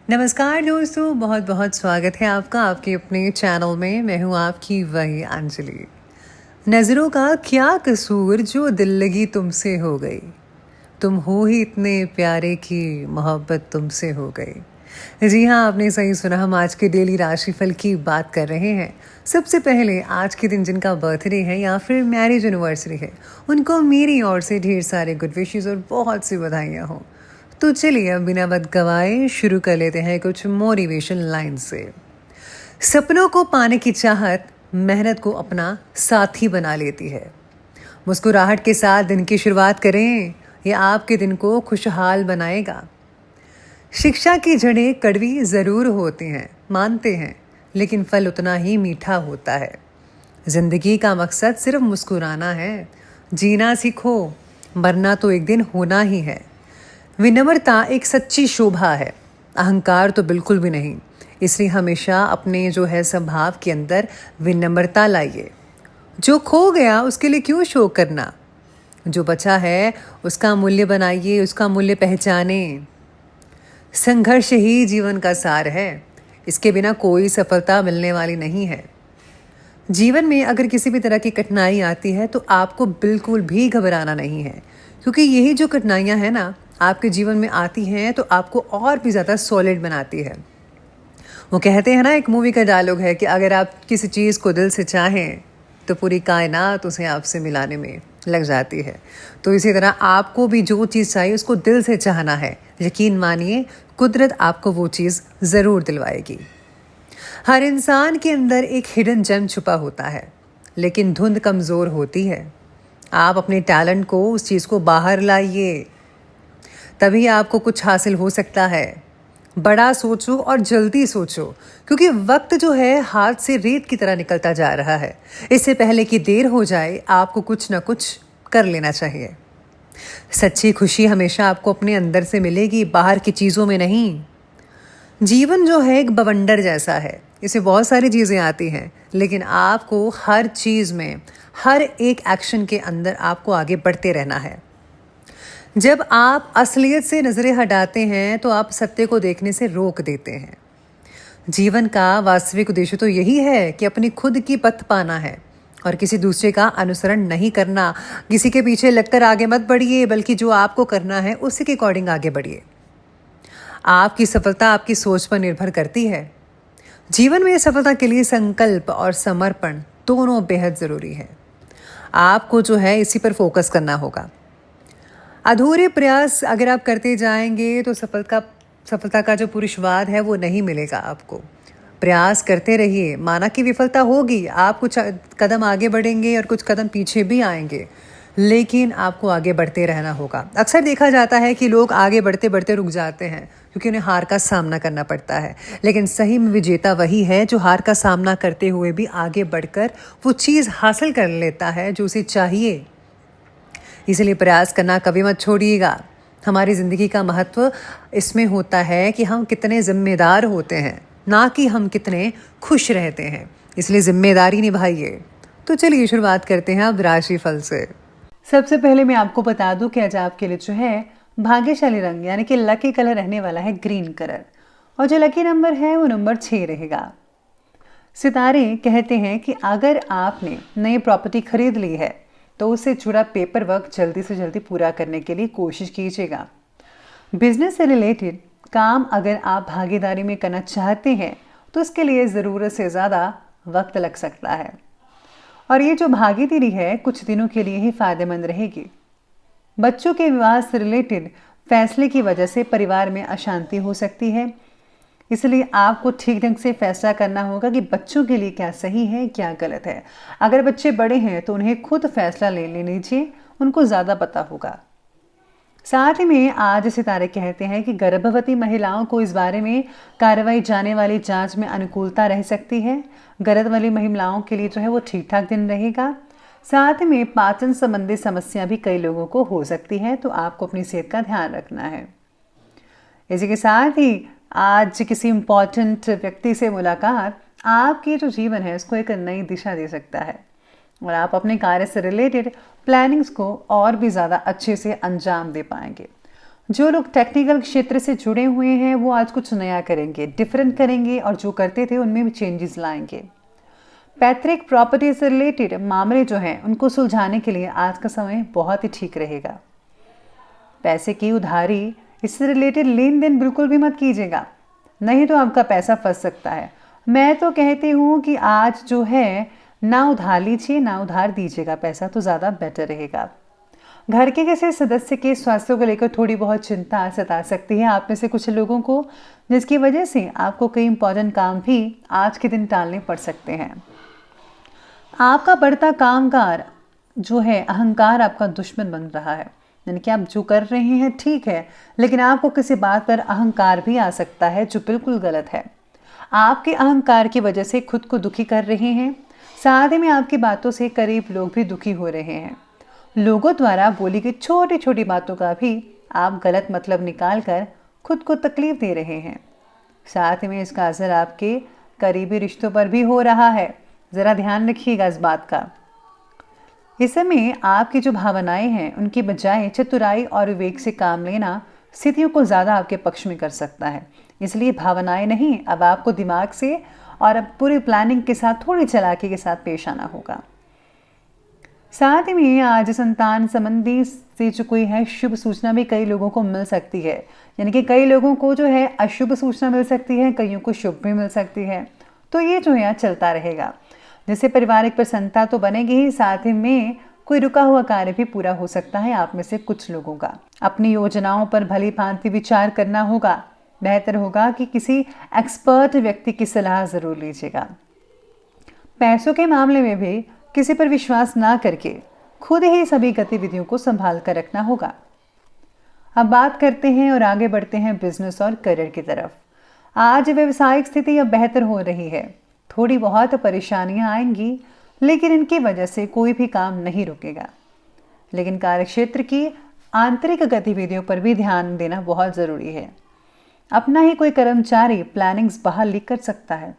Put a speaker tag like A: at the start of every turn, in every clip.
A: नमस्कार दोस्तों, बहुत बहुत स्वागत है आपका आपके अपने चैनल में। मैं हूँ आपकी वही अंजलि। नज़रों का क्या कसूर जो दिल लगी तुमसे हो गई, तुम हो ही इतने प्यारे की मोहब्बत तुमसे हो गई। जी हाँ, आपने सही सुना। हम आज के डेली राशिफल की बात कर रहे हैं। सबसे पहले आज के दिन जिनका बर्थडे है या फिर मैरिज एनिवर्सरी है, उनको मेरी ओर से ढेर सारे गुड विशेस और बहुत सी बधाइयाँ हों। तो चलिए अब बिना वक्त गवाए शुरू कर लेते हैं कुछ मोटिवेशन लाइन से। सपनों को पाने की चाहत मेहनत को अपना साथी बना लेती है। मुस्कुराहट के साथ दिन की शुरुआत करें, यह आपके दिन को खुशहाल बनाएगा। शिक्षा की जड़ें कड़वी ज़रूर होती हैं, मानते हैं, लेकिन फल उतना ही मीठा होता है। जिंदगी का मकसद सिर्फ मुस्कुराना है। जीना सीखो, मरना तो एक दिन होना ही है। विनम्रता एक सच्ची शोभा है, अहंकार तो बिल्कुल भी नहीं। इसलिए हमेशा अपने जो है स्वभाव के अंदर विनम्रता लाइए। जो खो गया उसके लिए क्यों शोक करना, जो बचा है उसका मूल्य बनाइए, उसका मूल्य पहचाने। संघर्ष ही जीवन का सार है, इसके बिना कोई सफलता मिलने वाली नहीं है। जीवन में अगर किसी भी तरह की कठिनाई आती है तो आपको बिल्कुल भी घबराना नहीं है, क्योंकि यही जो कठिनाइयाँ हैं ना आपके जीवन में आती हैं तो आपको और भी ज़्यादा सॉलिड बनाती है। वो कहते हैं ना, एक मूवी का डायलॉग है कि अगर आप किसी चीज़ को दिल से चाहें तो पूरी कायनात उसे आपसे मिलाने में लग जाती है। तो इसी तरह आपको भी जो चीज़ चाहिए उसको दिल से चाहना है। यकीन मानिए, कुदरत आपको वो चीज़ ज़रूर दिलवाएगी। हर इंसान के अंदर एक हिडन जेम छुपा होता है, लेकिन धुंध कमज़ोर होती है। आप अपने टैलेंट को, उस चीज़ को बाहर लाइए, तभी आपको कुछ हासिल हो सकता है। बड़ा सोचो और जल्दी सोचो, क्योंकि वक्त जो है हाथ से रेत की तरह निकलता जा रहा है। इससे पहले कि देर हो जाए आपको कुछ ना कुछ कर लेना चाहिए। सच्ची खुशी हमेशा आपको अपने अंदर से मिलेगी, बाहर की चीज़ों में नहीं। जीवन जो है एक बवंडर जैसा है, इसे बहुत सारी चीज़ें आती हैं, लेकिन आपको हर चीज़ में, हर एक एक्शन के अंदर आपको आगे बढ़ते रहना है। जब आप असलियत से नज़रें हटाते हैं तो आप सत्य को देखने से रोक देते हैं। जीवन का वास्तविक उद्देश्य तो यही है कि अपनी खुद की पथ पाना है और किसी दूसरे का अनुसरण नहीं करना। किसी के पीछे लगकर आगे मत बढ़िए, बल्कि जो आपको करना है उसी के अकॉर्डिंग आगे बढ़िए। आपकी सफलता आपकी सोच पर निर्भर करती है। जीवन में सफलता के लिए संकल्प और समर्पण दोनों बेहद ज़रूरी है। आपको जो है इसी पर फोकस करना होगा। अधूरे प्रयास अगर आप करते जाएंगे तो सफलता का जो पुरुषवाद है वो नहीं मिलेगा आपको। प्रयास करते रहिए, माना कि विफलता होगी, आप कुछ कदम आगे बढ़ेंगे और कुछ कदम पीछे भी आएंगे, लेकिन आपको आगे बढ़ते रहना होगा। अक्सर देखा जाता है कि लोग आगे बढ़ते बढ़ते रुक जाते हैं क्योंकि उन्हें हार का सामना करना पड़ता है, लेकिन सही में विजेता वही है जो हार का सामना करते हुए भी आगे बढ़कर वो चीज़ हासिल कर लेता है जो उसे चाहिए। इसलिए प्रयास करना कभी मत छोड़िएगा। हमारी ज़िंदगी का महत्व इसमें होता है कि हम कितने जिम्मेदार होते हैं, ना कि हम कितने खुश रहते हैं। इसलिए जिम्मेदारी निभाइए। तो चलिए शुरुआत करते हैं अब राशिफल से। सबसे पहले मैं आपको बता दूं कि आज आपके लिए जो है भाग्यशाली रंग यानी कि लकी कलर रहने वाला है ग्रीन कलर, और जो लकी नंबर है वो नंबर 6 रहेगा। सितारे कहते हैं कि अगर आपने नई प्रॉपर्टी खरीद ली है तो उससे जुड़ा पेपर वर्क जल्दी से जल्दी पूरा करने के लिए कोशिश कीजिएगा। बिजनेस से रिलेटेड काम अगर आप भागीदारी में करना चाहते हैं तो उसके लिए ज़रूरत से ज़्यादा वक्त लग सकता है, और ये जो भागीदारी है कुछ दिनों के लिए ही फायदेमंद रहेगी। बच्चों के विवाह से रिलेटेड फैसले की वजह से परिवार में अशांति हो सकती है, इसलिए आपको ठीक ढंग से फैसला करना होगा कि बच्चों के लिए क्या सही है क्या गलत है। अगर बच्चे बड़े हैं तो उन्हें खुद फैसला ले लीजिए, उनको ज़्यादा पता होगा। साथ ही में आज सितारे कहते हैं कि गर्भवती महिलाओं को इस बारे में कार्रवाई जाने वाली जांच में अनुकूलता रह सकती है। गर्भवती महिलाओं के लिए जो है वो ठीक ठाक दिन रहेगा। साथ में पाचन संबंधी समस्या भी कई लोगों को हो सकती है, तो आपको अपनी सेहत का ध्यान रखना है। इसी के साथ ही आज किसी इम्पॉर्टेंट व्यक्ति से मुलाकात आपके जो जीवन है उसको एक नई दिशा दे सकता है, और आप अपने कार्य से रिलेटेड प्लानिंग्स को और भी ज़्यादा अच्छे से अंजाम दे पाएंगे। जो लोग टेक्निकल क्षेत्र से जुड़े हुए हैं वो आज कुछ नया करेंगे, डिफरेंट करेंगे और जो करते थे उनमें भी चेंजेस लाएंगे। पैतृक प्रॉपर्टी से रिलेटेड मामले जो हैं उनको सुलझाने के लिए आज का समय बहुत ही ठीक रहेगा। पैसे की उधारी, इससे रिलेटेड लेन देन बिल्कुल भी मत कीजिएगा, नहीं तो आपका पैसा फंस सकता है। मैं तो कहती हूँ कि आज जो है ना उधार लीजिए ना उधार दीजिएगा पैसा, तो ज़्यादा बेटर रहेगा। घर के किसी सदस्य के स्वास्थ्य को लेकर थोड़ी बहुत चिंता सता सकती है आप में से कुछ लोगों को, जिसकी वजह से आपको कई इंपॉर्टेंट काम भी आज के दिन टालने पड़ सकते हैं। आपका बढ़ता कामकाज जो है, अहंकार आपका दुश्मन बन रहा है। यानी कि आप जो कर रहे हैं ठीक है, लेकिन आपको किसी बात पर अहंकार भी आ सकता है जो बिल्कुल गलत है। आपके अहंकार की वजह से खुद को दुखी कर रहे हैं, साथ ही में आपकी बातों से करीब लोग भी दुखी हो रहे हैं। लोगों द्वारा बोली गई छोटी छोटी बातों का भी आप गलत मतलब निकाल कर खुद को तकलीफ दे रहे हैं। साथ में इसका असर आपके करीबी रिश्तों पर भी हो रहा है, ज़रा ध्यान रखिएगा इस बात का। इस समय आपकी जो भावनाएं हैं उनकी बजाय चतुराई और विवेक से काम लेना स्थितियों को ज़्यादा आपके पक्ष में कर सकता है। इसलिए भावनाएं नहीं, अब आपको दिमाग से और अब पूरी प्लानिंग के साथ, थोड़ी चालाकी के साथ पेश आना होगा। साथ ही में आज संतान संबंधी से जो कोई है शुभ सूचना भी कई लोगों को मिल सकती है। यानी कि कई लोगों को जो है अशुभ सूचना मिल सकती है, कईयों को शुभ भी मिल सकती है। तो ये जो है चलता रहेगा, जिससे पारिवारिक प्रसन्नता तो बनेगी ही, साथ ही में कोई रुका हुआ कार्य भी पूरा हो सकता है आप में से कुछ लोगों का। अपनी योजनाओं पर भली भांति विचार करना होगा। बेहतर होगा कि किसी एक्सपर्ट व्यक्ति की सलाह ज़रूर लीजिएगा। पैसों के मामले में भी किसी पर विश्वास ना करके खुद ही सभी गतिविधियों को संभाल कर रखना होगा। अब बात करते हैं और आगे बढ़ते हैं बिजनेस और करियर की तरफ। आज व्यवसायिक स्थिति अब बेहतर हो रही है। थोड़ी बहुत परेशानियां आएंगी, लेकिन इनकी वजह से कोई भी काम नहीं रुकेगा। लेकिन कार्यक्षेत्र की आंतरिक गतिविधियों पर भी ध्यान देना बहुत ज़रूरी है। अपना ही कोई कर्मचारी प्लानिंग्स बाहर लीक कर सकता है,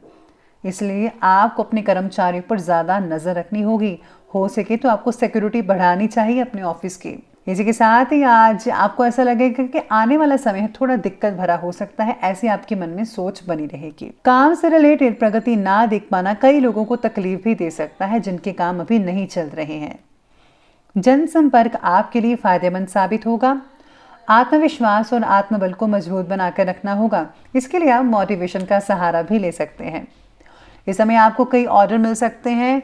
A: इसलिए आपको अपने कर्मचारियों पर ज़्यादा नज़र रखनी होगी। हो सके तो आपको सिक्योरिटी बढ़ानी चाहिए अपने ऑफिस की। इसी के साथ ही आज आपको ऐसा लगेगा कि आने वाला समय थोड़ा दिक्कत भरा हो सकता है, ऐसी आपके मन में सोच बनी रहेगी। काम से रिलेटेड प्रगति ना देख पाना कई लोगों को तकलीफ भी दे सकता है जिनके काम अभी नहीं चल रहे हैं। जनसंपर्क आपके लिए फायदेमंद साबित होगा। आत्मविश्वास और आत्मबल को मजबूत बनाकर रखना होगा। इसके लिए आप मोटिवेशन का सहारा भी ले सकते हैं। इस समय आपको कई ऑर्डर मिल सकते हैं,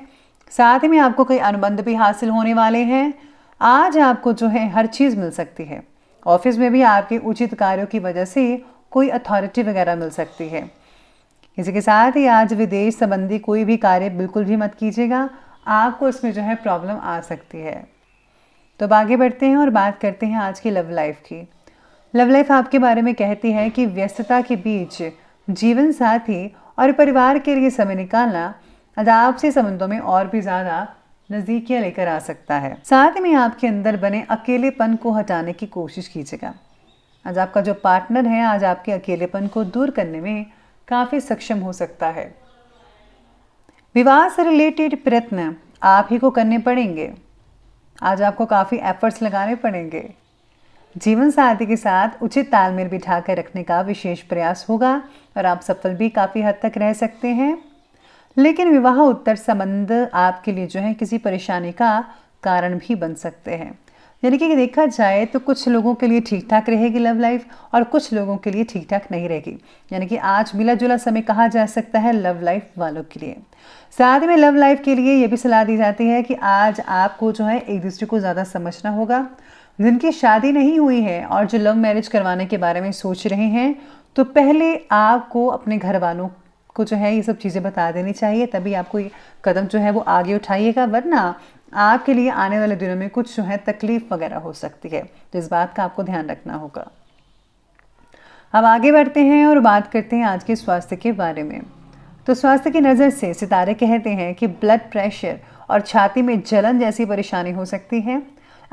A: साथ ही में आपको कई अनुबंध भी हासिल होने वाले हैं। आज आपको जो है हर चीज़ मिल सकती है। ऑफिस में भी आपके उचित कार्यों की वजह से कोई अथॉरिटी वगैरह मिल सकती है। इसी के साथ ही आज विदेश संबंधी कोई भी कार्य बिल्कुल भी मत कीजिएगा, आपको इसमें जो है प्रॉब्लम आ सकती है। तो अब आगे बढ़ते हैं और बात करते हैं आज की लव लाइफ की। लव लाइफ आपके बारे में कहती है कि व्यस्तता के बीच जीवन साथी और परिवार के लिए समय निकालना आज आपसी संबंधों में और भी ज़्यादा नज़दीकियाँ लेकर आ सकता है। साथ ही में आपके अंदर बने अकेलेपन को हटाने की कोशिश कीजिएगा। आज आपका जो पार्टनर है आज आपके अकेलेपन को दूर करने में काफ़ी सक्षम हो सकता है। विवाह से रिलेटेड प्रयत्न आप ही को करने पड़ेंगे। आज आपको काफ़ी एफर्ट्स लगाने पड़ेंगे। जीवन साथी के साथ उचित तालमेल बिठाकर रखने का विशेष प्रयास होगा और आप सफल भी काफ़ी हद तक रह सकते हैं। लेकिन विवाह उत्तर संबंध आपके लिए जो है किसी परेशानी का कारण भी बन सकते हैं। यानी कि देखा जाए तो कुछ लोगों के लिए ठीक ठाक रहेगी लव लाइफ और कुछ लोगों के लिए ठीक ठाक नहीं रहेगी। यानी कि आज मिला जुला समय कहा जा सकता है लव लाइफ वालों के लिए। साथ में लव लाइफ के लिए ये भी सलाह दी जाती है कि आज आपको जो है एक दूसरे को ज़्यादा समझना होगा। जिनकी शादी नहीं हुई है और जो लव मैरिज करवाने के बारे में सोच रहे हैं, तो पहले आपको अपने घर वालों को जो है ये सब चीज़ें बता देनी चाहिए, तभी आपको ये कदम जो है वो आगे उठाइएगा, वरना आपके लिए आने वाले दिनों में कुछ जो है तकलीफ वगैरह हो सकती है। तो इस बात का आपको ध्यान रखना होगा। अब आगे बढ़ते हैं और बात करते हैं आज के स्वास्थ्य के बारे में। तो स्वास्थ्य की नज़र से सितारे कहते हैं कि ब्लड प्रेशर और छाती में जलन जैसी परेशानी हो सकती है।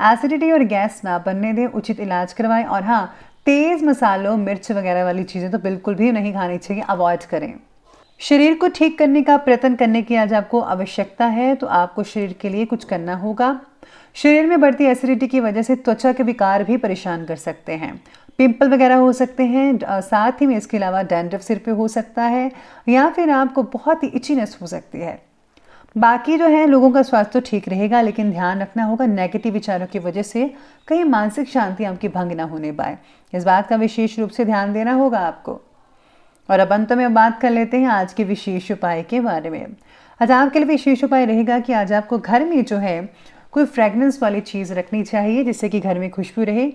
A: एसिडिटी और गैस ना बनने दें, उचित इलाज करवाएं और हाँ, तेज़ मसालों मिर्च वगैरह वाली चीज़ें तो बिल्कुल भी नहीं खानी चाहिए, अवॉइड करें। शरीर को ठीक करने का प्रयत्न करने की आज आपको आवश्यकता है, तो आपको शरीर के लिए कुछ करना होगा। शरीर में बढ़ती एसिडिटी की वजह से त्वचा के विकार भी परेशान कर सकते हैं। पिंपल वगैरह हो सकते हैं, साथ ही में इसके अलावा डैंड्रफ सिर पे हो सकता है, या फिर आपको बहुत ही इचीनेस हो सकती है। बाकी जो है लोगों का स्वास्थ्य तो ठीक रहेगा, लेकिन ध्यान रखना होगा नेगेटिव विचारों की वजह से कहीं मानसिक शांति आपकी भंग ना होने पाए। इस बात का विशेष रूप से ध्यान देना होगा आपको। और अब अंत में बात कर लेते हैं आज के विशेष उपाय के बारे में। आज आपके लिए विशेष उपाय रहेगा कि आज आपको घर में जो है कोई फ्रेगनेंस वाली चीज़ रखनी चाहिए, जिससे कि घर में खुशबू रहे।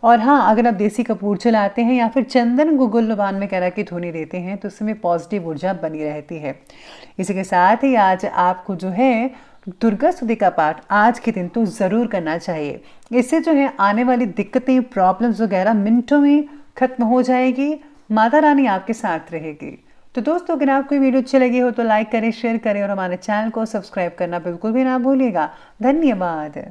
A: और हाँ, अगर आप देसी कपूर जलाते हैं या फिर चंदन गुगुल लुबान में करा के धुनी देते हैं तो उसमें पॉजिटिव ऊर्जा बनी रहती है। इसी के साथ ही आज आपको जो है दुर्गा स्तुति का पाठ आज के दिन तो ज़रूर करना चाहिए। इससे जो है आने वाली दिक्कतें, प्रॉब्लम्स वगैरह मिनटों में खत्म हो जाएगी। माता रानी आपके साथ रहेगी। तो दोस्तों, अगर आपको ये वीडियो अच्छी लगी हो तो लाइक करें, शेयर करें और हमारे चैनल को सब्सक्राइब करना बिल्कुल भी ना भूलिएगा। धन्यवाद।